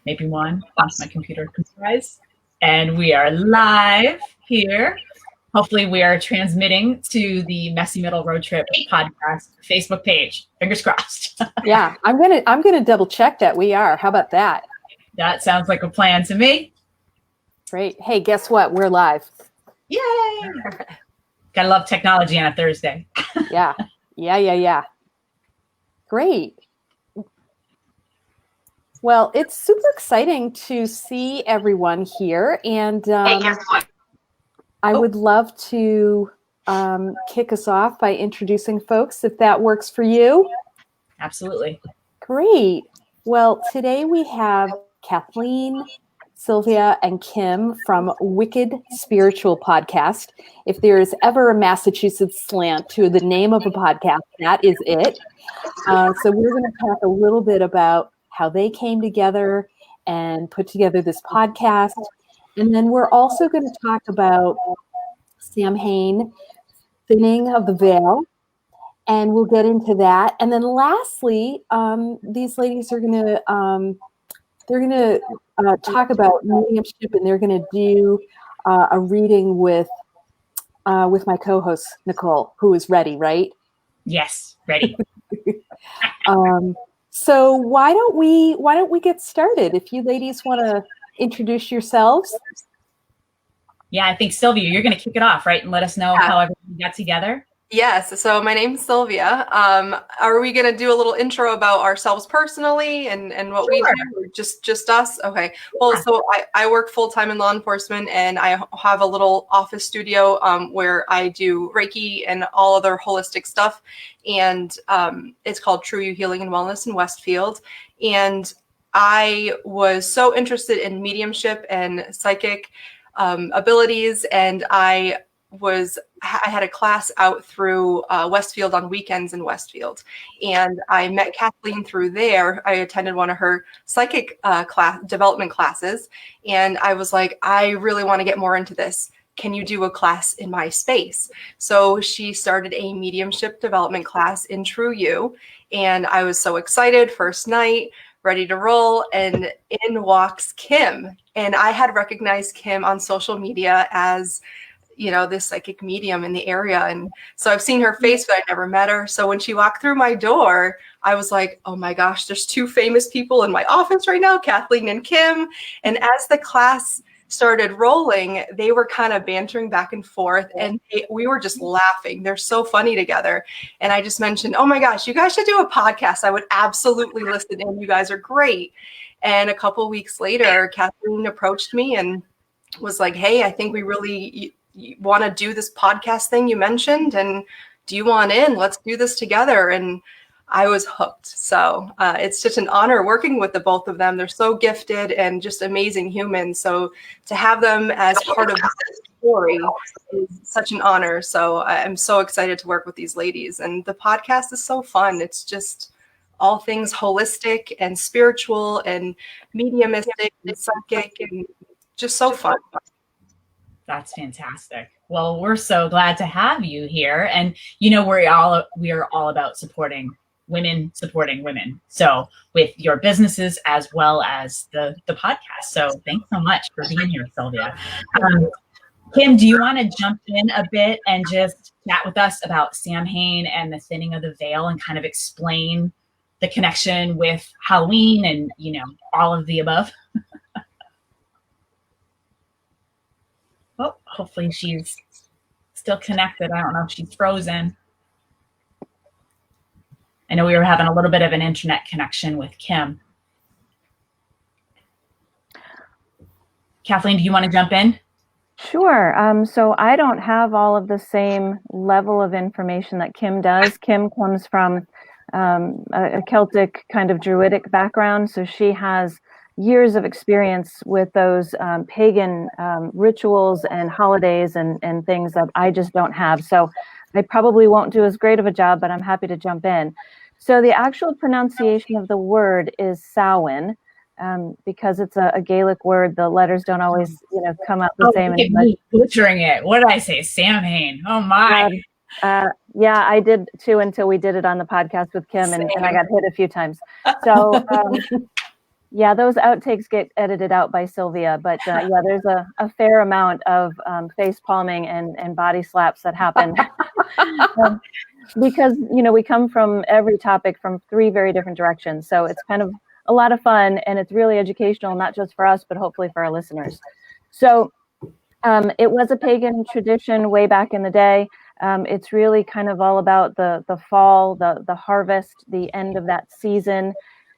maybe one, once my computer computerized. And we are live here. Hopefully we are transmitting to the Messy Middle Road Trip podcast Facebook page. Fingers crossed. Yeah, I'm gonna double check that we are. How about that? That sounds like a plan to me. Great. Hey, guess what? We're live. Yay! Gotta love technology on a Thursday. Yeah. Great. Well, it's super exciting to see everyone here, and I would love to kick us off by introducing folks, if that works for you. Absolutely. Great. Well, today we have Kathleen, Sylvia, and Kim from Wicked Spiritual Podcast. If there is ever a Massachusetts slant to the name of a podcast, that is it. So we're going to talk a little bit about how they came together and put together this podcast. And then we're also going to talk about Samhain, thinning of the veil, and we'll get into that. And then lastly, these ladies are going to talk about mediumship, and they're going to do a reading with my co-host Nicole, who is ready, right? Yes, ready. So why don't we get started? If you ladies want to introduce yourselves. Yeah, I think Sylvia, you're going to kick it off, right? And let us know how everyone got together. Yes. So my name's Sylvia. Are we going to do a little intro about ourselves personally and what we do? Or just us? Okay. Well, so I work full time in law enforcement, and I have a little office studio where I do Reiki and all other holistic stuff. And it's called True You Healing and Wellness in Westfield. And I was so interested in mediumship and psychic abilities, and I had a class out through Westfield on weekends in Westfield, and I met Kathleen through there. I attended one of her psychic development classes, and I was like, I really want to get more into this. Can you do a class in my space? So she started a mediumship development class in True You, and I was so excited. First night, ready to roll, and in walks Kim. And I had recognized Kim on social media as, you know, this psychic medium in the area. And so I've seen her face, but I never met her. So when she walked through my door, I was like, oh my gosh, there's two famous people in my office right now, Kathleen and Kim. And as the class started rolling, they were kind of bantering back and forth, and we were just laughing. They're so funny together. And I just mentioned, oh my gosh, you guys should do a podcast. I would absolutely listen in. You guys are great. And a couple of weeks later, Kathleen approached me and was like, hey, I think we really want to do this podcast thing you mentioned, and do you want in? Let's do this together. And I was hooked. So it's just an honor working with the both of them. They're so gifted and just amazing humans. So to have them as part of the story is such an honor. So I'm so excited to work with these ladies. And the podcast is so fun. It's just all things holistic and spiritual and mediumistic and psychic, and just so fun. That's fantastic. Well, we're so glad to have you here. And, you know, we are all about supporting women. So with your businesses as well as the podcast. So thanks so much for being here, Sylvia. Kim, do you want to jump in a bit and just chat with us about Samhain and the thinning of the veil, and kind of explain the connection with Halloween and, you know, all of the above? Oh, hopefully she's still connected. I don't know if she's frozen. I know we were having a little bit of an internet connection with Kim. Kathleen, do you want to jump in? Sure. So I don't have all of the same level of information that Kim does. Kim comes from a Celtic kind of Druidic background, so she has years of experience with those pagan rituals and holidays and things that I just don't have. So I probably won't do as great of a job, but I'm happy to jump in. So the actual pronunciation of the word is Samhain, because it's a Gaelic word. The letters don't always, come out the same. Look at me butchering it. What did I say? Samhain. Oh my. Yeah, I did too until we did it on the podcast with Kim, and I got hit a few times. So Yeah, those outtakes get edited out by Sylvia, but yeah, there's a fair amount of face palming and body slaps that happen. Because, we come from every topic from 3 very different directions. So it's kind of a lot of fun, and it's really educational, not just for us, but hopefully for our listeners. So it was a pagan tradition way back in the day. It's really kind of all about the fall, the harvest, the end of that season.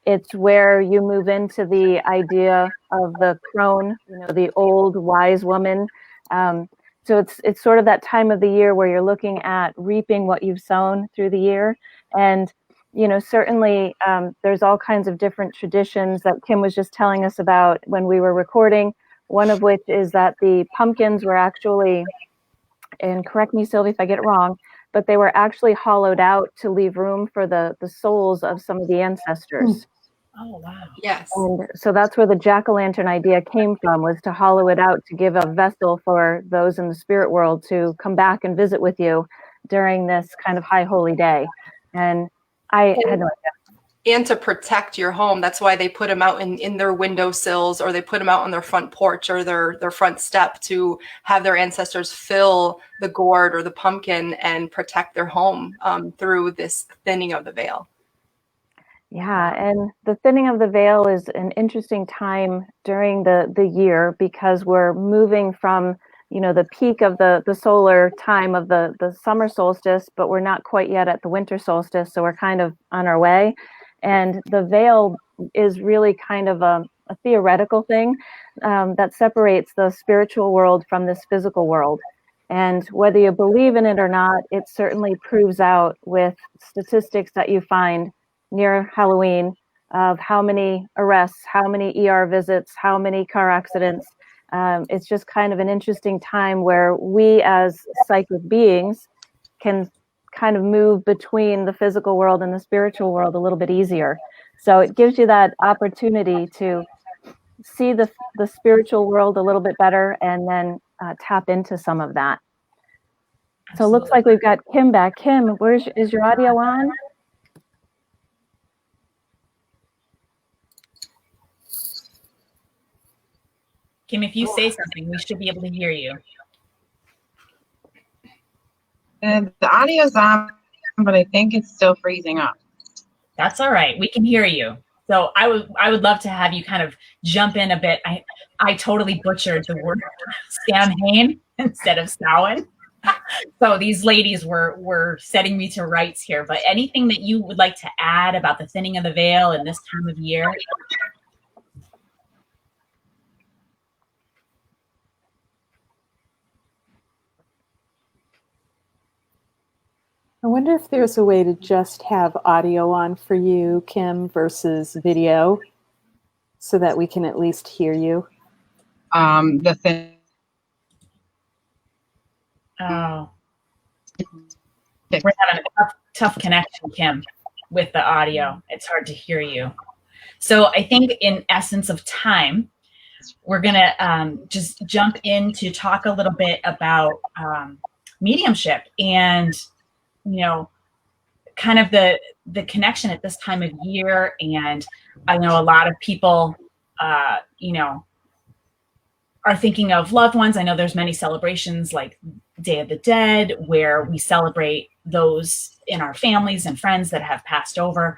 It's where you move into the idea of the crone, the old wise woman. So it's sort of that time of the year where you're looking at reaping what you've sown through the year. And, certainly there's all kinds of different traditions that Kim was just telling us about when we were recording, one of which is that the pumpkins were actually, and correct me, Sylvie, if I get it wrong, but they were actually hollowed out to leave room for the souls of some of the ancestors. Oh, wow. Yes. And so that's where the jack-o'-lantern idea came from, was to hollow it out to give a vessel for those in the spirit world to come back and visit with you during this kind of high holy day. And I had no idea. And to protect your home. That's why they put them out in their windowsills, or they put them out on their front porch or their front step to have their ancestors fill the gourd or the pumpkin and protect their home through this thinning of the veil. Yeah, and the thinning of the veil is an interesting time during the year, because we're moving from, the peak of the solar time of the summer solstice, but we're not quite yet at the winter solstice, so we're kind of on our way. And the veil is really kind of a theoretical thing that separates the spiritual world from this physical world. And whether you believe in it or not, it certainly proves out with statistics that you find near Halloween of how many arrests, how many ER visits, how many car accidents. It's just kind of an interesting time where we as psychic beings can kind of move between the physical world and the spiritual world a little bit easier. So it gives you that opportunity to see the spiritual world a little bit better, and then tap into some of that. So it looks like we've got Kim back. Kim, is your audio on? Kim, if you say something, we should be able to hear you. And the audio's on, but I think it's still freezing up. That's all right. We can hear you. So I would love to have you kind of jump in a bit. I totally butchered the word Samhain instead of Samhain. So these ladies were setting me to rights here. But anything that you would like to add about the thinning of the veil in this time of year? I wonder if there's a way to just have audio on for you, Kim, versus video, so that we can at least hear you. The thing. Oh, we're having a tough connection, Kim, with the audio. It's hard to hear you. So I think in essence of time, we're gonna just jump in to talk a little bit about mediumship and, kind of the connection at this time of year. And I know a lot of people, are thinking of loved ones. I know there's many celebrations like Day of the Dead, where we celebrate those in our families and friends that have passed over.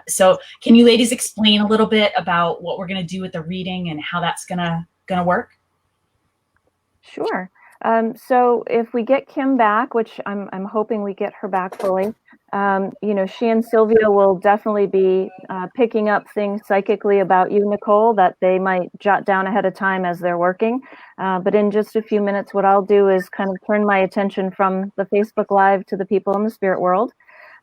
So can you ladies explain a little bit about what we're going to do with the reading and how that's gonna work? Sure. So if we get Kim back, which I'm hoping we get her back fully, she and Sylvia will definitely be picking up things psychically about you, Nicole, that they might jot down ahead of time as they're working. But in just a few minutes, what I'll do is kind of turn my attention from the Facebook Live to the people in the spirit world.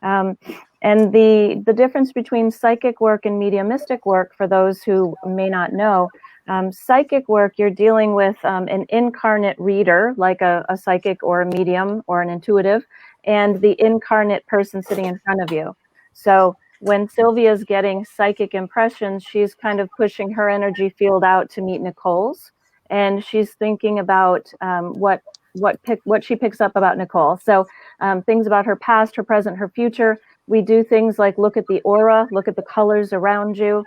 And the difference between psychic work and mediumistic work, for those who may not know, psychic work, you're dealing with an incarnate reader, like a psychic or a medium or an intuitive, and the incarnate person sitting in front of you. So when Sylvia's getting psychic impressions, she's kind of pushing her energy field out to meet Nicole's, and she's thinking about what she picks up about Nicole. So things about her past, her present, her future. We do things like look at the aura, look at the colors around you.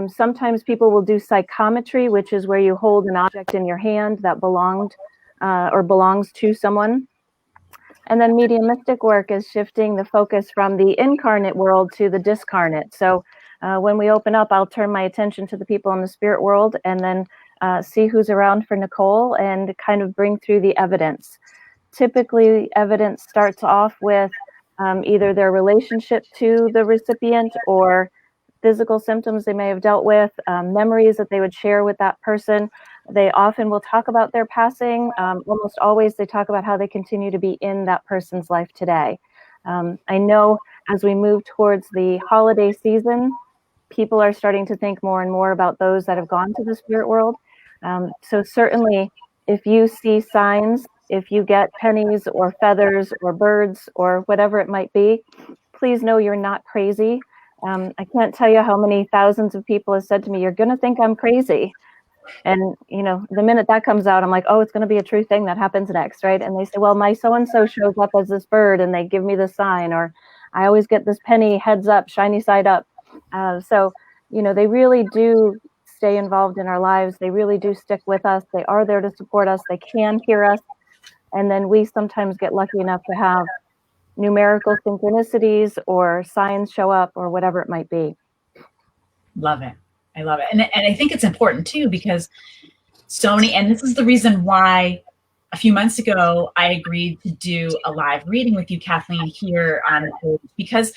Sometimes people will do psychometry, which is where you hold an object in your hand that belonged or belongs to someone. And then mediumistic work is shifting the focus from the incarnate world to the discarnate. So when we open up, I'll turn my attention to the people in the spirit world and then see who's around for Nicole and kind of bring through the evidence. Typically, evidence starts off with either their relationship to the recipient or physical symptoms they may have dealt with, memories that they would share with that person. They often will talk about their passing. Almost always they talk about how they continue to be in that person's life today. I know as we move towards the holiday season, people are starting to think more and more about those that have gone to the spirit world. So certainly if you see signs, if you get pennies or feathers or birds or whatever it might be, please know you're not crazy. I can't tell you how many thousands of people have said to me, you're going to think I'm crazy. And, you know, the minute that comes out, I'm like, oh, it's going to be a true thing that happens next, right? And they say, well, my so-and-so shows up as this bird and they give me the sign, or I always get this penny heads up, shiny side up. So, you know, they really do stay involved in our lives. They really do stick with us. They are there to support us. They can hear us. And then we sometimes get lucky enough to have numerical synchronicities or signs show up or whatever it might be. Love it. I love it. And I think it's important too, because so many, and this is the reason why a few months ago, I agreed to do a live reading with you, Kathleen, here on the page, because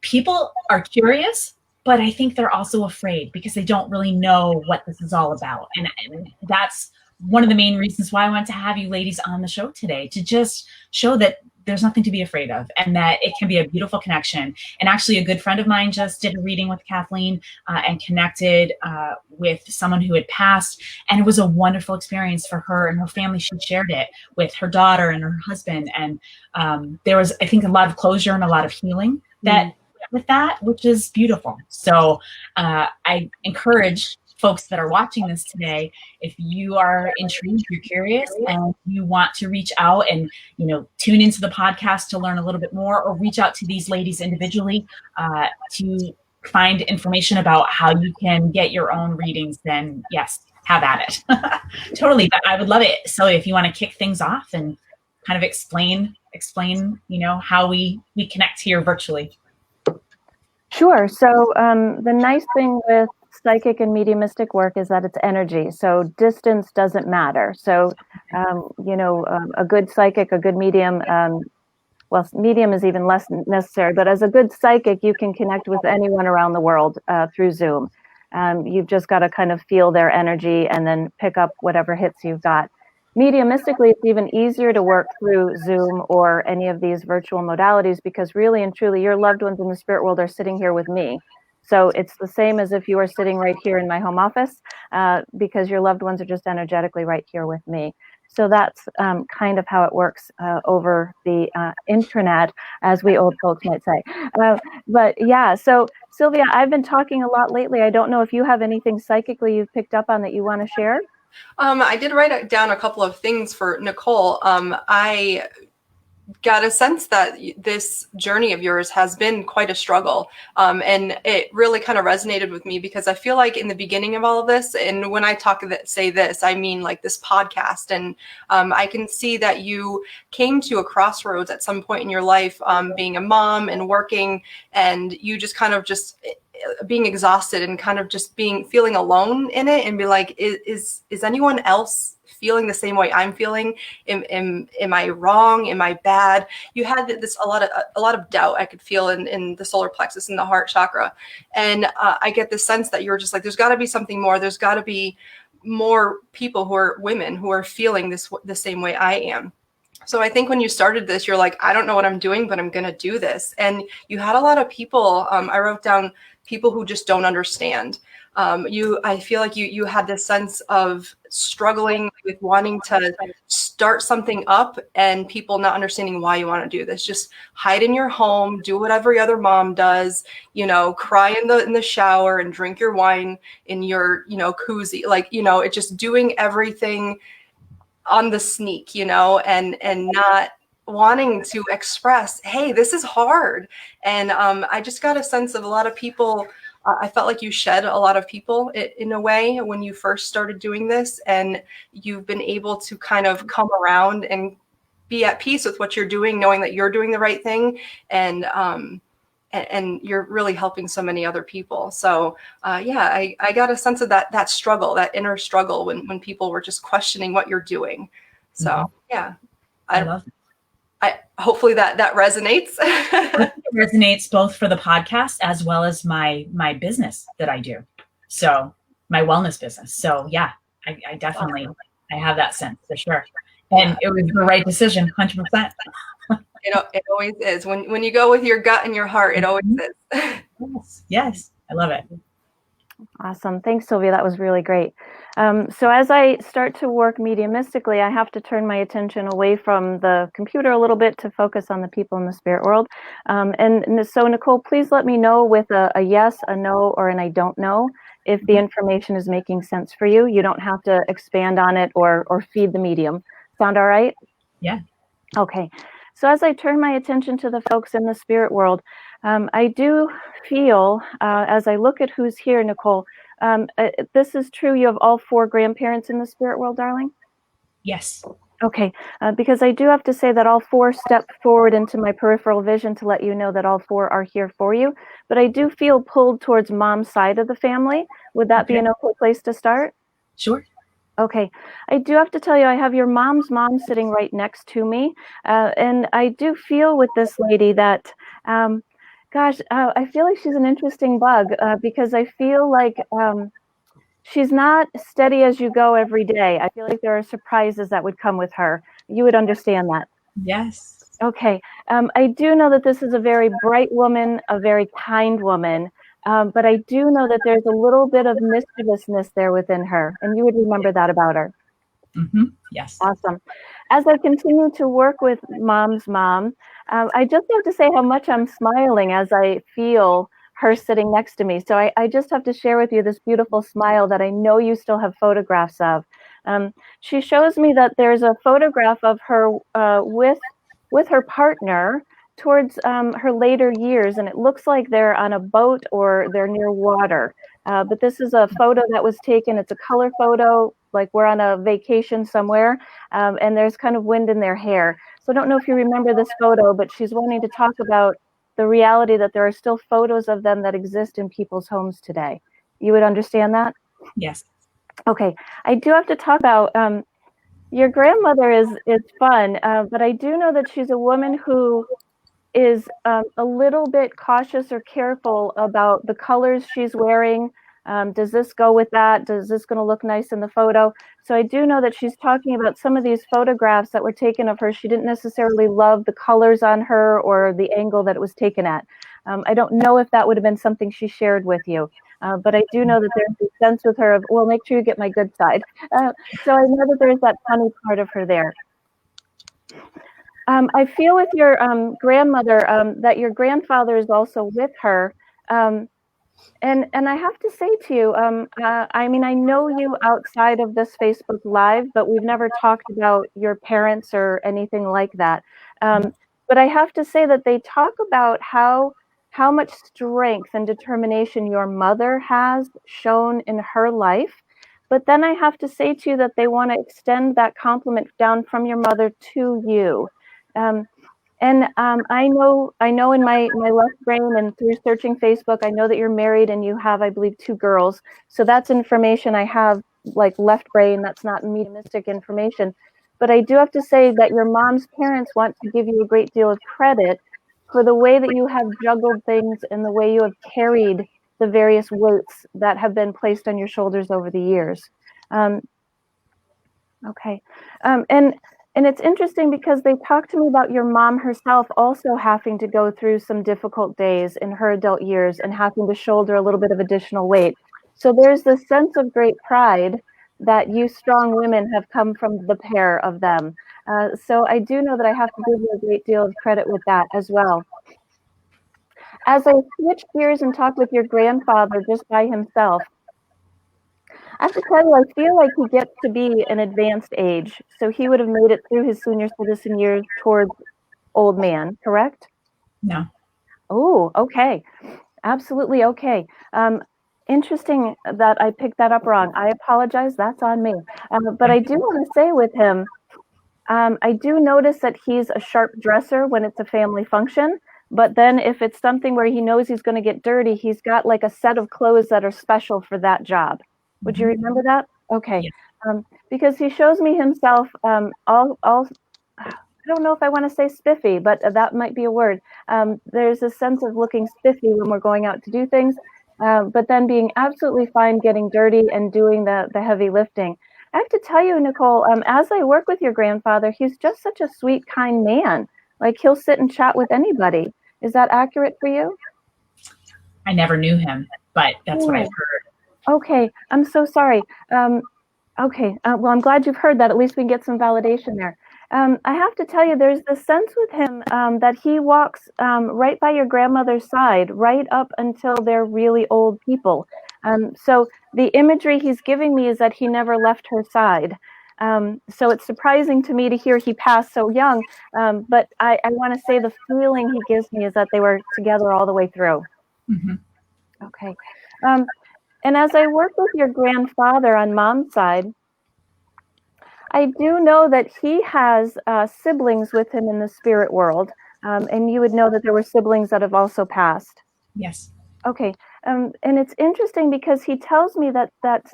people are curious, but I think they're also afraid because they don't really know what this is all about. And that's one of the main reasons why I want to have you ladies on the show today, to just show that there's nothing to be afraid of and that it can be a beautiful connection. And actually a good friend of mine just did a reading with Kathleen and connected with someone who had passed. And it was a wonderful experience for her and her family. She shared it with her daughter and her husband. And there was, I think, a lot of closure and a lot of healing that with that, which is beautiful. So I encourage folks that are watching this today, if you are intrigued, you're curious, and you want to reach out and, you know, tune into the podcast to learn a little bit more, or reach out to these ladies individually to find information about how you can get your own readings, then yes, have at it. Totally. But I would love it. So if you want to kick things off and kind of explain, you know, how we connect here virtually. Sure. So the nice thing with psychic and mediumistic work is that it's energy. So distance doesn't matter. So, you know, a good psychic, a good medium, well, medium is even less necessary, but as a good psychic, you can connect with anyone around the world through Zoom. You've just got to kind of feel their energy and then pick up whatever hits you've got. Mediumistically, it's even easier to work through Zoom or any of these virtual modalities, because really and truly your loved ones in the spirit world are sitting here with me. So it's the same as if you were sitting right here in my home office, because your loved ones are just energetically right here with me. So that's kind of how it works over the intranet, as we old folks might say. But yeah, so Sylvia, I've been talking a lot lately. I don't know if you have anything psychically you've picked up on that you want to share? I did write down a couple of things for Nicole. I got a sense that this journey of yours has been quite a struggle. And it really kind of resonated with me, because I feel like in the beginning of all of this, and when I say this, I mean like this podcast, and I can see that you came to a crossroads at some point in your life, being a mom and working, and you just kind of just being exhausted and kind of just feeling alone in it, and be like, is anyone else feeling the same way I'm feeling? Am I wrong? Am I bad? You had a lot of doubt I could feel in the solar plexus and the heart chakra. And I get this sense that you're just like, there's got to be something more. There's got to be more people who are women who are feeling the same way I am. So I think when you started this, you're like, I don't know what I'm doing, but I'm going to do this. And you had a lot of people, I wrote down people who just don't understand. I feel like you had this sense of struggling with wanting to start something up and people not understanding why you want to do this. Just hide in your home, do what every other mom does, you know, cry in the shower and drink your wine in your, you know, koozie, like, you know, it just doing everything on the sneak, you know, and not wanting to express, hey, this is hard. And I just got a sense of a lot of people. I felt like you shed a lot of people in a way when you first started doing this, and you've been able to kind of come around and be at peace with what you're doing, knowing that you're doing the right thing, and you're really helping so many other people. So yeah, I got a sense of that struggle, that inner struggle when people were just questioning what you're doing. So yeah, I love it. Hopefully that resonates. It resonates both for the podcast as well as my business that I do. So my wellness business. So yeah, I definitely, I have that sense for sure. And it was the right decision, 100%. It always is. When you go with your gut and your heart, it always is. Yes, I love it. Awesome. Thanks, Sylvia. That was really great. So as I start to work mediumistically, I have to turn my attention away from the computer a little bit to focus on the people in the spirit world. And so, Nicole, please let me know with a yes, a no, or an I don't know if the information is making sense for you. You don't have to expand on it or feed the medium. Sound all right? Yeah. Okay. So as I turn my attention to the folks in the spirit world, I do feel, as I look at who's here, Nicole, this is true. You have all 4 grandparents in the spirit world, darling? Yes. Okay, because I do have to say that all 4 step forward into my peripheral vision to let you know that all 4 are here for you. But I do feel pulled towards mom's side of the family. Would that be an okay place to start? Sure. Okay, I do have to tell you, I have your mom's mom sitting right next to me. And I do feel with this lady that, gosh, I feel like she's an interesting bug because I feel like she's not steady as you go every day. I feel like there are surprises that would come with her. You would understand that. Yes. Okay, I do know that this is a very bright woman, a very kind woman. But I do know that there's a little bit of mischievousness there within her, and you would remember that about her. Yes. Awesome. As I continue to work with mom's mom, I just have to say how much I'm smiling as I feel her sitting next to me. So I just have to share with you this beautiful smile that I know you still have photographs of. She shows me that there's a photograph of her with her partner towards her later years, and it looks like they're on a boat or they're near water. But this is a photo that was taken. It's a color photo, like we're on a vacation somewhere, and there's kind of wind in their hair. So I don't know if you remember this photo, but she's wanting to talk about the reality that there are still photos of them that exist in people's homes today. You would understand that? Yes. Okay. I do have to talk about your grandmother is fun, but I do know that she's a woman who is a little bit cautious or careful about the colors she's wearing. Does this go with that? Does this going to look nice in the photo? So I do know that she's talking about some of these photographs that were taken of her. She didn't necessarily love the colors on her or the angle that it was taken at. I don't know if that would have been something she shared with you. But I do know that there's a sense with her of, well, make sure you get my good side. So I know that there's that funny part of her there. I feel with your grandmother that your grandfather is also with her. And I have to say to you, I mean, I know you outside of this Facebook Live, but we've never talked about your parents or anything like that. But I have to say that they talk about how much strength and determination your mother has shown in her life. But then I have to say to you that they want to extend that compliment down from your mother to you. I know in my left brain and through searching Facebook, I know that you're married and you have, I believe, 2 girls. So that's information I have, like left brain. That's not mediumistic information. But I do have to say that your mom's parents want to give you a great deal of credit for the way that you have juggled things and the way you have carried the various weights that have been placed on your shoulders over the years. Okay. And it's interesting because they talked to me about your mom herself also having to go through some difficult days in her adult years and having to shoulder a little bit of additional weight. So there's this sense of great pride that you strong women have come from the pair of them. So I do know that I have to give you a great deal of credit with that as well. As I switch gears and talk with your grandfather just by himself, I have to tell you, I feel like he gets to be an advanced age. So he would have made it through his senior citizen years towards old man, correct? No. Oh, okay. Absolutely okay. Interesting that I picked that up wrong. I apologize. That's on me. But I do want to say with him, I do notice that he's a sharp dresser when it's a family function. But then if it's something where he knows he's going to get dirty, he's got like a set of clothes that are special for that job. Would you remember that? Okay. Yeah. Because he shows me himself all I don't know if I want to say spiffy, but that might be a word. There's a sense of looking spiffy when we're going out to do things, but then being absolutely fine getting dirty and doing the heavy lifting. I have to tell you, Nicole, as I work with your grandfather, he's just such a sweet, kind man. Like he'll sit and chat with anybody. Is that accurate for you? I never knew him, but that's what I've heard. Okay, I'm so sorry. Okay, well, I'm glad you've heard that. At least we can get some validation there. I have to tell you, there's this sense with him that he walks right by your grandmother's side, right up until they're really old people. So the imagery he's giving me is that he never left her side. So it's surprising to me to hear he passed so young, but I want to say the feeling he gives me is that they were together all the way through. Mm-hmm. Okay. And as I work with your grandfather on mom's side, I do know that he has siblings with him in the spirit world, and you would know that there were siblings that have also passed. Yes. Okay, and it's interesting because he tells me that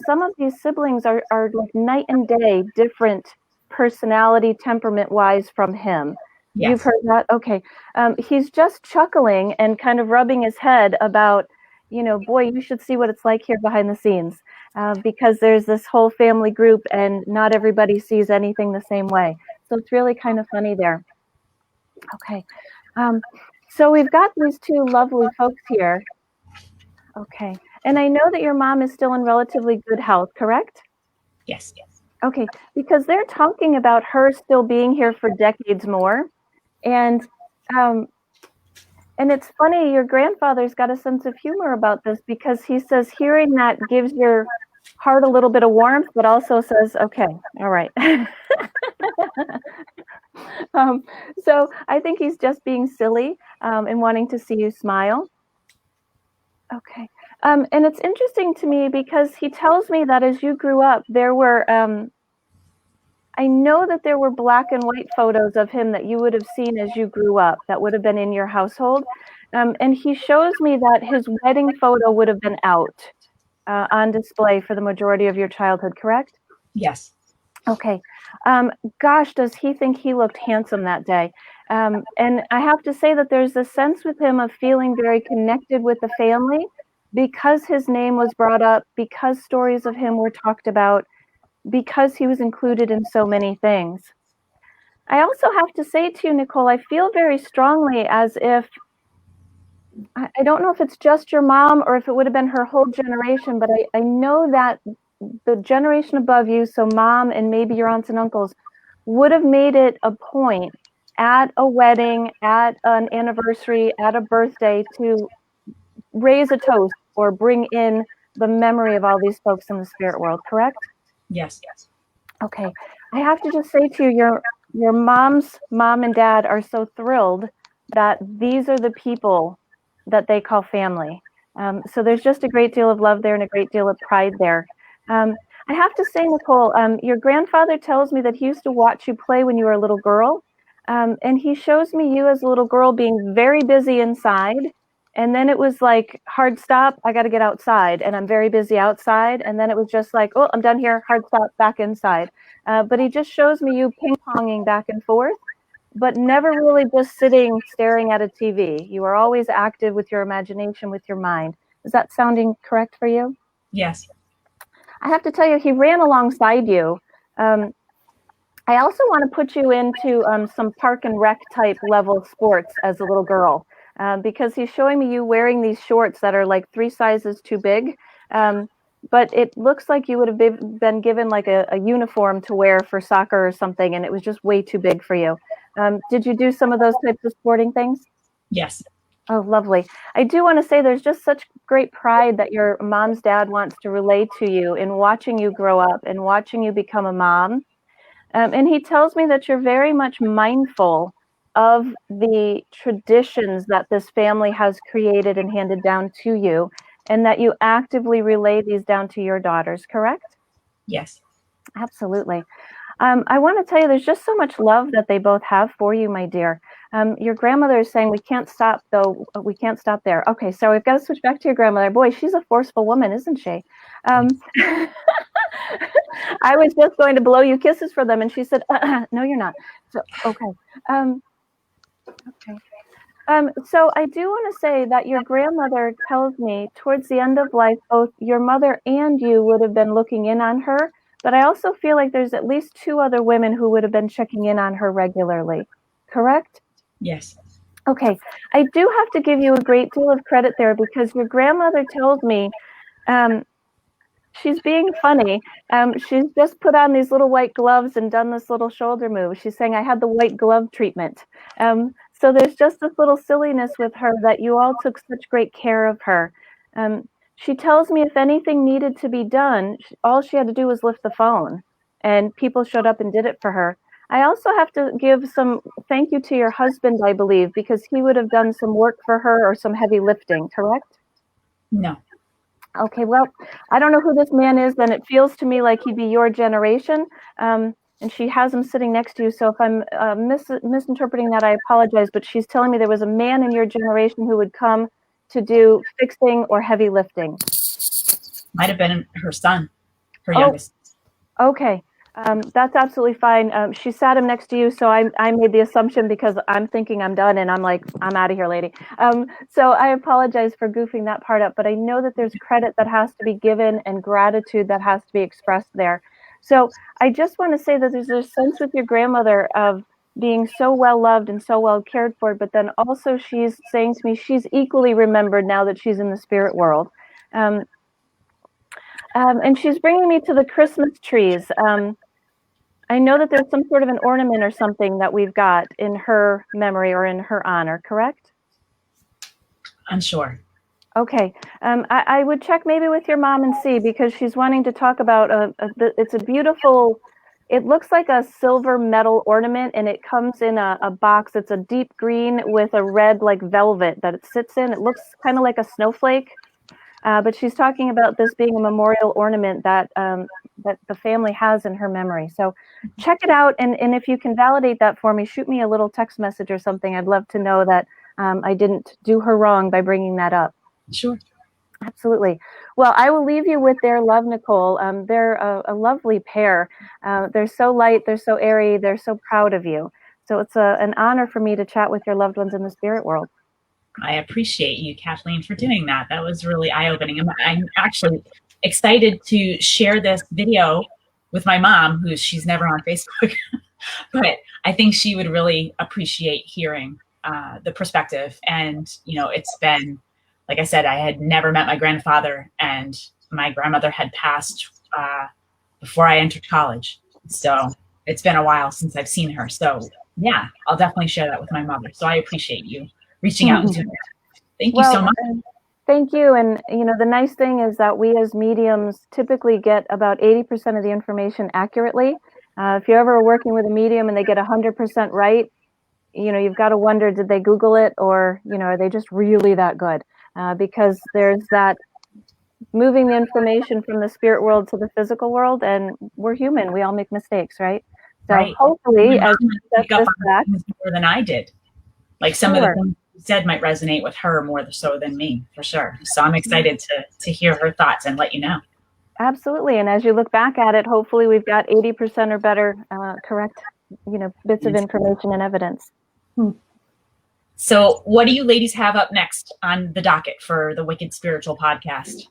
some of these siblings are like night and day different personality, temperament-wise from him. Yes. You've heard that? Okay. He's just chuckling and kind of rubbing his head about, you know, boy, you should see what it's like here behind the scenes. Because there's this whole family group and not everybody sees anything the same way. So it's really kind of funny there. Okay. So we've got these two lovely folks here. Okay. And I know that your mom is still in relatively good health, correct? Yes. Yes. Okay. Because they're talking about her still being here for decades more. And it's funny, your grandfather's got a sense of humor about this because he says hearing that gives your heart a little bit of warmth, but also says, okay, all right. So I think he's just being silly and wanting to see you smile. Okay. And it's interesting to me because he tells me that as you grew up, there were, I know that there were black and white photos of him that you would have seen as you grew up that would have been in your household. And he shows me that his wedding photo would have been out. On display for the majority of your childhood, correct? Yes. Okay. Gosh, does he think he looked handsome that day? And I have to say that there's a sense with him of feeling very connected with the family because his name was brought up, because stories of him were talked about, because he was included in so many things. I also have to say to you, Nicole, I feel very strongly as if I don't know if it's just your mom or if it would have been her whole generation, but I know that the generation above you, so mom and maybe your aunts and uncles, would have made it a point at a wedding, at an anniversary, at a birthday to raise a toast or bring in the memory of all these folks in the spirit world, correct? Yes. Yes. Okay. I have to just say to you, your mom's mom and dad are so thrilled that these are the people that they call family. So there's just a great deal of love there and a great deal of pride there. I have to say, Nicole, your grandfather tells me that he used to watch you play when you were a little girl. And he shows me you as a little girl being very busy inside. And then it was like, hard stop, I got to get outside. And I'm very busy outside. And then it was just like, oh, I'm done here, hard stop, back inside. But he just shows me you ping-ponging back and forth, but never really just sitting staring at a TV. You are always active with your imagination, with your mind. Is that sounding correct for you? Yes. I have to tell you, he ran alongside you. I also want to put you into some park and rec type level sports as a little girl, because he's showing me you wearing these shorts that are like 3 sizes too big. But it looks like you would have been given like a uniform to wear for soccer or something, and it was just way too big for you. Did you do some of those types of sporting things? Yes. Oh, lovely. I do want to say there's just such great pride that your mom's dad wants to relay to you in watching you grow up and watching you become a mom. And he tells me that you're very much mindful of the traditions that this family has created and handed down to you, and that you actively relay these down to your daughters, correct? Yes. Absolutely. I want to tell you, there's just so much love that they both have for you, my dear. Your grandmother is saying, we can't stop, though. We can't stop there. Okay, so we've got to switch back to your grandmother. Boy, she's a forceful woman, isn't she? I was just going to blow you kisses for them, and she said, no, you're not. So, okay. Okay. So I do want to say that your grandmother tells me towards the end of life, both your mother and you would have been looking in on her, but I also feel like there's at least 2 other women who would have been checking in on her regularly, correct? Yes. Okay. I do have to give you a great deal of credit there, because your grandmother tells me she's being funny. She's just put on these little white gloves and done this little shoulder move. She's saying, I had the white glove treatment. So there's just this little silliness with her that you all took such great care of her. She tells me if anything needed to be done, all she had to do was lift the phone, and people showed up and did it for her. I also have to give some thank you to your husband, I believe, because he would have done some work for her or some heavy lifting, correct? No. Okay, well, I don't know who this man is, and it feels to me like he'd be your generation. And she has him sitting next to you. So if I'm misinterpreting that, I apologize. But she's telling me there was a man in your generation who would come to do fixing or heavy lifting. Might have been her son, her youngest. Okay. That's absolutely fine. She sat him next to you, so I made the assumption because I'm thinking I'm done, and I'm like, I'm out of here, lady. So I apologize for goofing that part up, but I know that there's credit that has to be given and gratitude that has to be expressed there. So I just want to say that there's a sense with your grandmother of being so well loved and so well cared for, but then also she's saying to me she's equally remembered now that she's in the spirit world. And she's bringing me to the Christmas trees. I know that there's some sort of an ornament or something that we've got in her memory or in her honor, correct? Unsure. Okay. I would check maybe with your mom and see, because she's wanting to talk about it's a beautiful, it looks like a silver metal ornament, and it comes in a box. It's a deep green with a red like velvet that it sits in. It looks kind of like a snowflake. But she's talking about this being a memorial ornament that that the family has in her memory. So check it out, and if you can validate that for me, shoot me a little text message or something. I'd love to know that I didn't do her wrong by bringing that up. Sure. Absolutely. Well, I will leave you with their love, Nicole. They're a lovely pair. They're so light, they're so airy, they're so proud of you. So it's an honor for me to chat with your loved ones in the spirit world. I appreciate you, Kathleen, for doing that. That was really eye-opening. I'm actually excited to share this video with my mom, she's never on Facebook, but I think she would really appreciate hearing the perspective. And, it's been, like I said, I had never met my grandfather, and my grandmother had passed before I entered college. So it's been a while since I've seen her. So yeah, I'll definitely share that with my mother. So I appreciate you reaching out and doing it. Thank you so much. Thank you. And, the nice thing is that we as mediums typically get about 80% of the information accurately. If you're ever working with a medium and they get 100% right, you've got to wonder, did they Google it, or, are they just really that good? Because there's that moving the information from the spirit world to the physical world, and we're human. We all make mistakes, right? So right. Hopefully, as you set this back, more than I did. Like some of the things you said might resonate with her more so than me, for sure. So I'm excited to hear her thoughts and let you know. Absolutely. And as you look back at it, hopefully we've got 80% or better correct, bits of information and evidence. So what do you ladies have up next on the docket for the Wicked Spiritual podcast?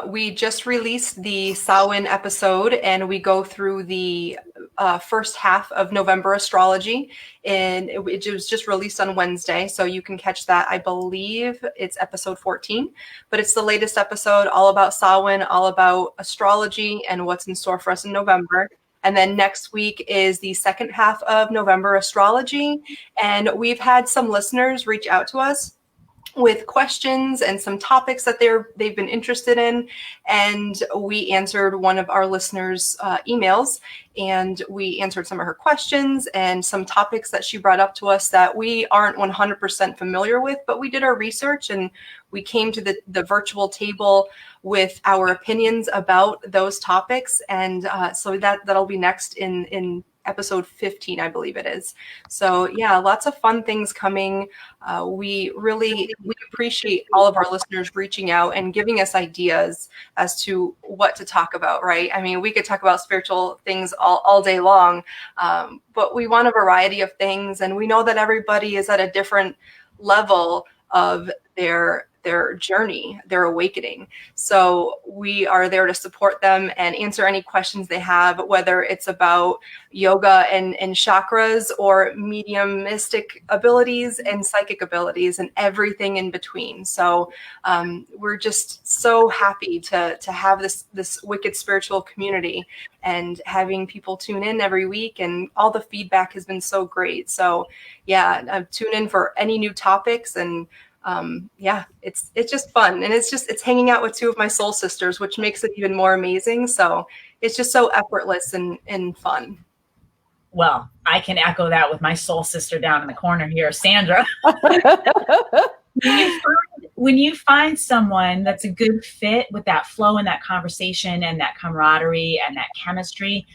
We just released the Samhain episode, and we go through the first half of November astrology, and it was just released on Wednesday, so you can catch that. I believe it's episode 14, but it's the latest episode, all about Samhain, all about astrology and what's in store for us in November. And then next week is the second half of November astrology, and we've had some listeners reach out to us with questions and some topics that they've been interested in, and we answered one of our listeners' emails, and we answered some of her questions and some topics that she brought up to us that we aren't 100% familiar with, but we did our research and we came to the virtual table with our opinions about those topics, and so that'll be next in episode 15, I believe it is. So yeah, lots of fun things coming. We appreciate all of our listeners reaching out and giving us ideas as to what to talk about, right? I mean, we could talk about spiritual things all day long, but we want a variety of things, and we know that everybody is at a different level of their journey, their awakening. So we are there to support them and answer any questions they have, whether it's about yoga and chakras, or mediumistic abilities and psychic abilities, and everything in between. So we're just so happy to have this wicked spiritual community, and having people tune in every week, and all the feedback has been so great. So yeah, tune in for any new topics, and yeah, it's just fun, and it's hanging out with two of my soul sisters, which makes it even more amazing. So it's just so effortless and fun. Well, I can echo that with my soul sister down in the corner here, Sandra. When you find someone that's a good fit with that flow and that conversation and that camaraderie and that chemistry,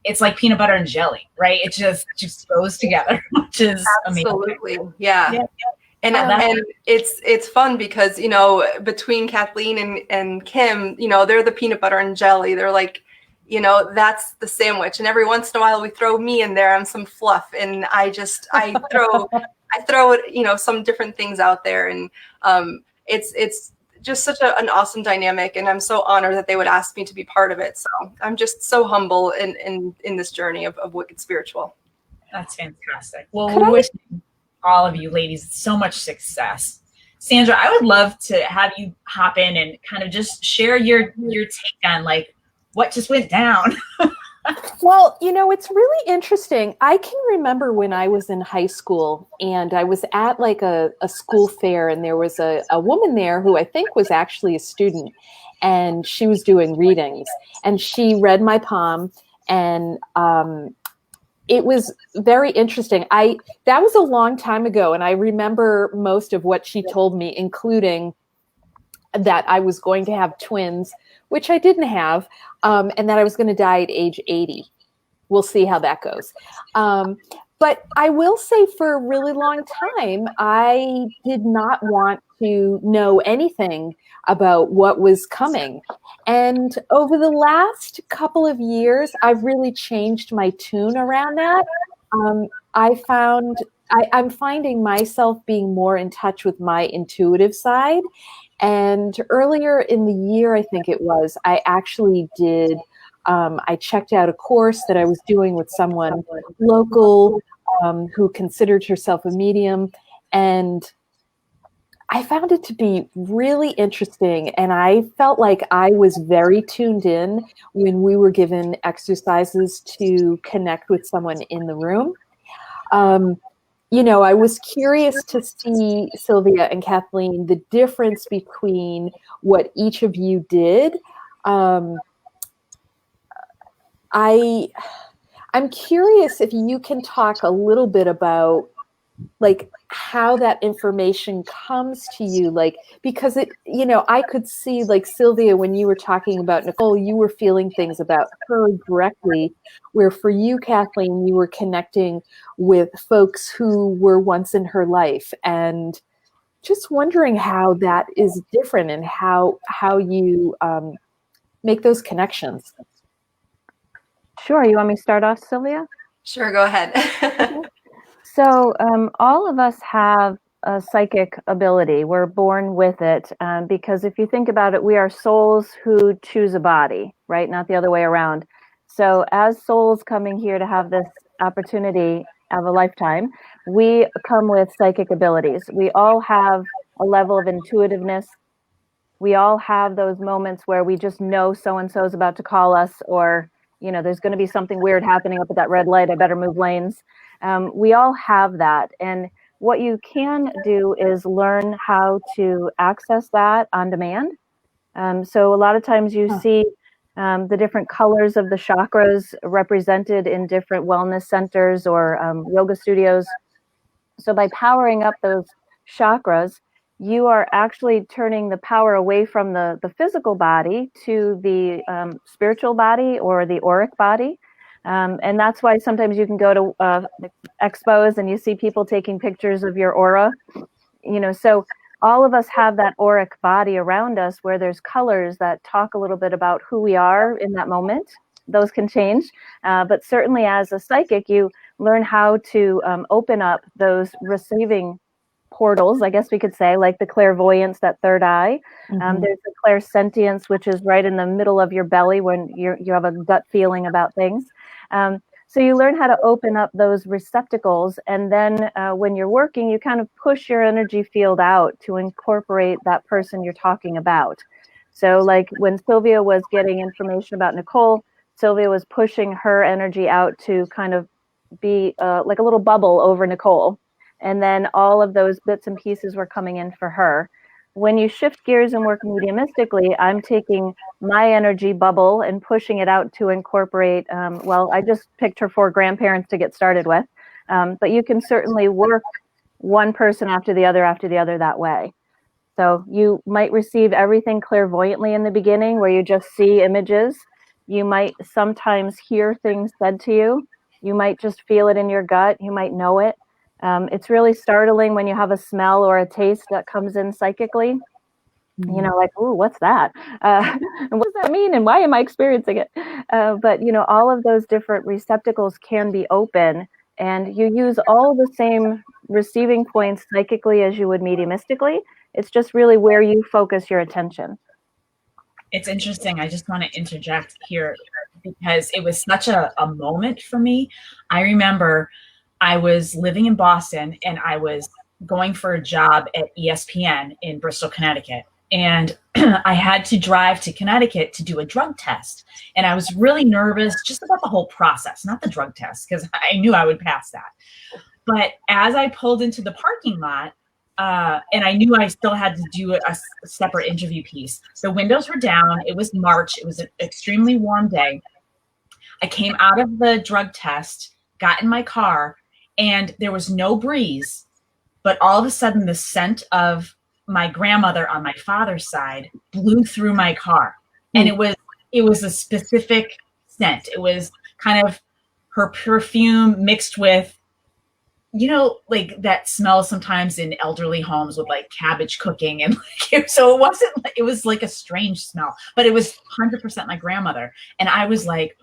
it's like peanut butter and jelly, right? It just goes together, which is absolutely amazing. Yeah. And it's fun because, between Kathleen and Kim, they're the peanut butter and jelly. They're like, that's the sandwich. And every once in a while we throw me in there on some fluff, and I throw some different things out there, and it's just such an awesome dynamic, and I'm so honored that they would ask me to be part of it. So I'm just so humble in this journey of Wicked Spiritual. That's fantastic. Well, we're wishing all of you ladies so much success. Sandra, I would love to have you hop in and kind of just share your take on like what just went down. Well, it's really interesting. I can remember when I was in high school and I was at like a school fair, and there was a woman there who I think was actually a student, and she was doing readings, and she read my palm, and it was very interesting. That was a long time ago, and I remember most of what she told me, including that I was going to have twins, which I didn't have, and that I was going to die at age 80. We'll see how that goes. But I will say, for a really long time, I did not want to know anything about what was coming. And over the last couple of years, I've really changed my tune around that. I'm finding myself being more in touch with my intuitive side. And earlier in the year, I think it was, I actually did, I checked out a course that I was doing with someone local who considered herself a medium. And I found it to be really interesting, and I felt like I was very tuned in when we were given exercises to connect with someone in the room. I was curious to see, Sylvia and Kathleen, the difference between what each of you did. I'm curious if you can talk a little bit about like how that information comes to you, like, because it, I could see, like, Sylvia, when you were talking about Nicole, you were feeling things about her directly, where for you, Kathleen, you were connecting with folks who were once in her life, and just wondering how that is different and how you make those connections. Sure. You want me to start off, Sylvia? Sure, go ahead. So all of us have a psychic ability. We're born with it because if you think about it, we are souls who choose a body, right? Not the other way around. So as souls coming here to have this opportunity of a lifetime, we come with psychic abilities. We all have a level of intuitiveness. We all have those moments where we just know so-and-so is about to call us, or, there's going to be something weird happening up at that red light. I better move lanes. We all have that. And what you can do is learn how to access that on demand. So a lot of times you see the different colors of the chakras represented in different wellness centers or yoga studios. So by powering up those chakras, you are actually turning the power away from the physical body to the spiritual body or the auric body. And that's why sometimes you can go to expos and you see people taking pictures of your aura, so all of us have that auric body around us where there's colors that talk a little bit about who we are in that moment. Those can change, but certainly as a psychic, you learn how to open up those receiving portals, I guess we could say, like the clairvoyance, that third eye. There's the clairsentience, which is right in the middle of your belly when you have a gut feeling about things. So you learn how to open up those receptacles, and then when you're working, you kind of push your energy field out to incorporate that person you're talking about. So like when Sylvia was getting information about Nicole, Sylvia was pushing her energy out to kind of be like a little bubble over Nicole. And then all of those bits and pieces were coming in for her. When you shift gears and work mediumistically, I'm taking my energy bubble and pushing it out to incorporate, I just picked her 4 grandparents to get started with, but you can certainly work one person after the other that way. So you might receive everything clairvoyantly in the beginning where you just see images. You might sometimes hear things said to you. You might just feel it in your gut. You might know it. It's really startling when you have a smell or a taste that comes in psychically, like, ooh, what's that? And what does that mean? And why am I experiencing it? But, all of those different receptacles can be open, and you use all the same receiving points psychically as you would mediumistically. It's just really where you focus your attention. It's interesting. I just want to interject here because it was such a moment for me. I remember I was living in Boston and I was going for a job at ESPN in Bristol, Connecticut. And I had to drive to Connecticut to do a drug test. And I was really nervous just about the whole process, not the drug test, because I knew I would pass that. But as I pulled into the parking lot, and I knew I still had to do a separate interview piece, the windows were down. It was March. It was an extremely warm day. I came out of the drug test, got in my car, and there was no breeze, but all of a sudden the scent of my grandmother on my father's side blew through my car. And it was a specific scent. It was kind of her perfume mixed with, like that smell sometimes in elderly homes with like cabbage cooking. And so it was like a strange smell, but it was 100% my grandmother. And I was like,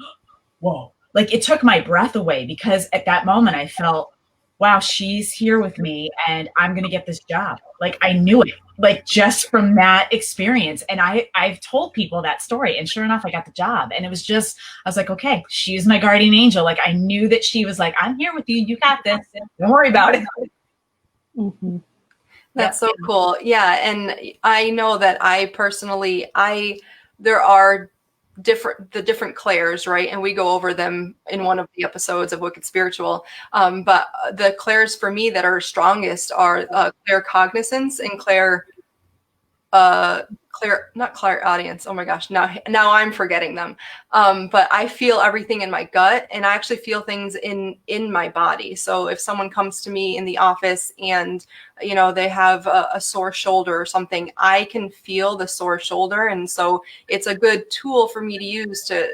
whoa. Like it took my breath away because at that moment I felt, wow, she's here with me and I'm going to get this job. Like I knew it, like just from that experience. And I've told people that story, and sure enough, I got the job. And it was just, I was like, okay, she's my guardian angel. Like I knew that she was like, I'm here with you. You got this. Don't worry about it. Mm-hmm. That's so cool. Yeah. And I know that there are different clairs, right? And we go over them in one of the episodes of Wicked Spiritual. But the clairs for me that are strongest are claircognizance and not clairaudience. Oh my gosh, now I'm forgetting them. But I feel everything in my gut, and I actually feel things in my body. So if someone comes to me in the office and they have a sore shoulder or something, I can feel the sore shoulder, and so it's a good tool for me to use to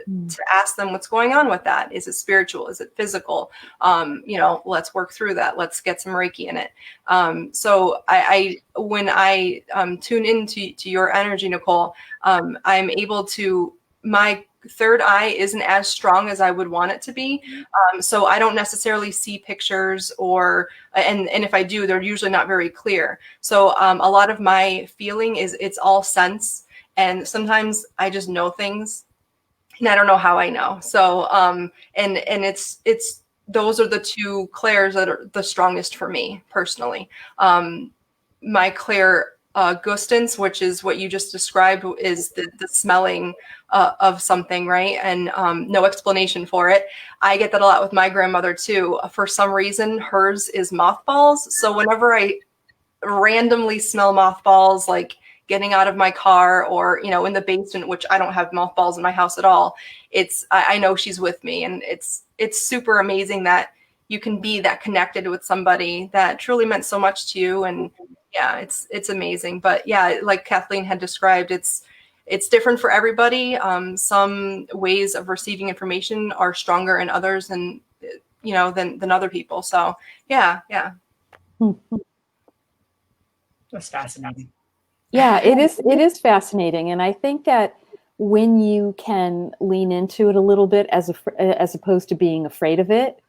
ask them what's going on with that. Is it spiritual? Is it physical? Let's work through that. Let's get some Reiki in it. So when I tune into your energy, Nicole, I'm able to, my third eye isn't as strong as I would want it to be. So I don't necessarily see pictures and if I do, they're usually not very clear. So a lot of my feeling it's all sense. And sometimes I just know things and I don't know how I know. So, and it's those are the two clairs that are the strongest for me personally. My gustance, which is what you just described, is the smelling of something, right? And no explanation for it. I get that a lot with my grandmother too. For some reason, hers is mothballs. So whenever I randomly smell mothballs, like getting out of my car or, you know, in the basement, which I don't have mothballs in my house at all, I know she's with me. And it's super amazing that you can be that connected with somebody that truly meant so much to you. And yeah, it's amazing. But yeah, like Kathleen had described, it's different for everybody. Some ways of receiving information are stronger in others than other people. So yeah. That's fascinating. Yeah, it is fascinating. And I think that when you can lean into it a little bit as opposed to being afraid of it,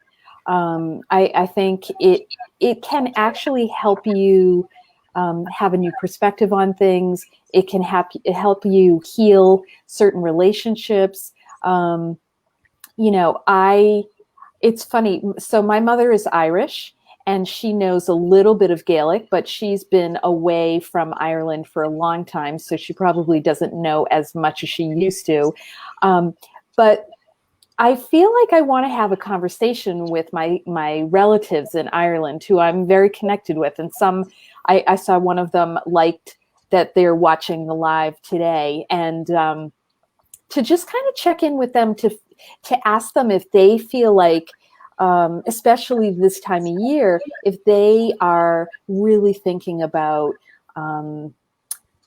I think it can actually help you have a new perspective on things. It can help you heal certain relationships. It's funny. So my mother is Irish, and she knows a little bit of Gaelic, but she's been away from Ireland for a long time, so she probably doesn't know as much as she used to. But I feel like I want to have a conversation with my relatives in Ireland, who I'm very connected with, and I saw one of them liked that they're watching the live today, and to just kind of check in with them to ask them if they feel like, especially this time of year, if they are really thinking about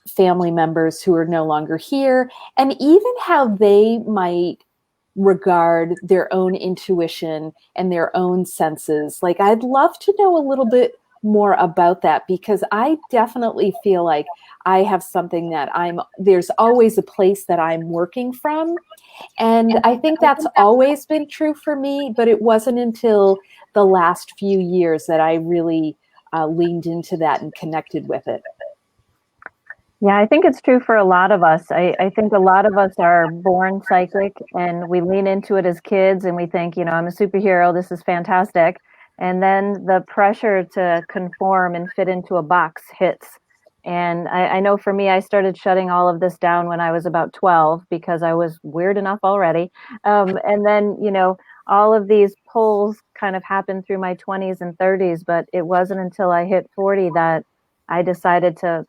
family members who are no longer here, and even how they might regard their own intuition and their own senses. Like, I'd love to know a little bit more about that, because I definitely feel like I have something that there's always a place that I'm working from. And I think that's always been true for me, but it wasn't until the last few years that I really leaned into that and connected with it. Yeah, I think it's true for a lot of us. I think a lot of us are born psychic, and we lean into it as kids, and we think, I'm a superhero, this is fantastic. And then the pressure to conform and fit into a box hits. And I know for me, I started shutting all of this down when I was about 12, because I was weird enough already. And then, all of these pulls kind of happened through my 20s and 30s, but it wasn't until I hit 40 that I decided to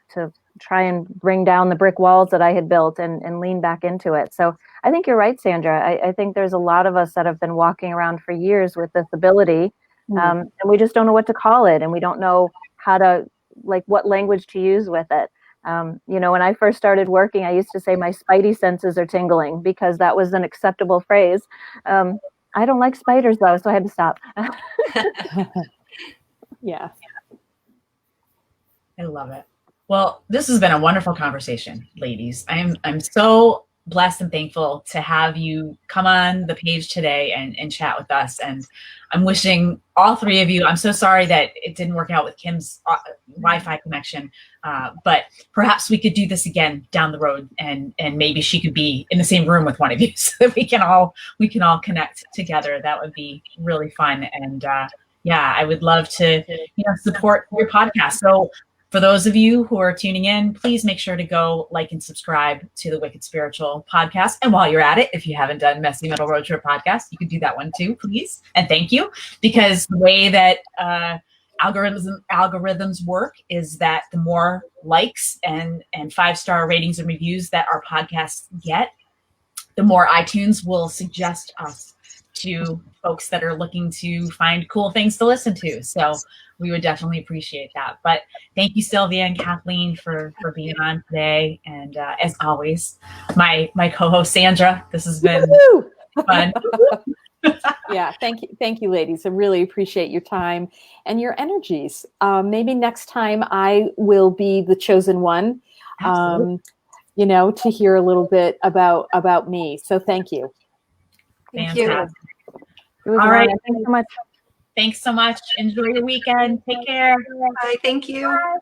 try and bring down the brick walls that I had built and lean back into it. So I think you're right, Sandra. I think there's a lot of us that have been walking around for years with this ability, and we just don't know what to call it, and we don't know how to, what language to use with it. When I first started working, I used to say my spidey senses are tingling, because that was an acceptable phrase. I don't like spiders though, so I had to stop. Yeah. I love it. Well, this has been a wonderful conversation, ladies. I'm so blessed and thankful to have you come on the page today and chat with us. And I'm wishing all three of you, I'm so sorry that it didn't work out with Kim's Wi-Fi connection, but perhaps we could do this again down the road, and maybe she could be in the same room with one of you, so that we can all connect together. That would be really fun. And yeah, I would love to support your podcast. So for those of you who are tuning in, please make sure to go like and subscribe to the Wicked Spiritual podcast. And while you're at it, if you haven't done Messy Metal Road Trip podcast, you can do that one too, please. And thank you, because the way that algorithms work is that the more likes and 5-star ratings and reviews that our podcasts get, the more iTunes will suggest us to folks that are looking to find cool things to listen to. So we would definitely appreciate that. But thank you, Sylvia and Kathleen, for being on today. And as always, my co-host Sandra, this has been fun. Yeah, thank you, ladies. I really appreciate your time and your energies. Maybe next time I will be the chosen one, to hear a little bit about me. So thank you. Thank you. All right. Thanks so much. Thanks so much. Enjoy your weekend. Take care. Bye. Thank you. Bye.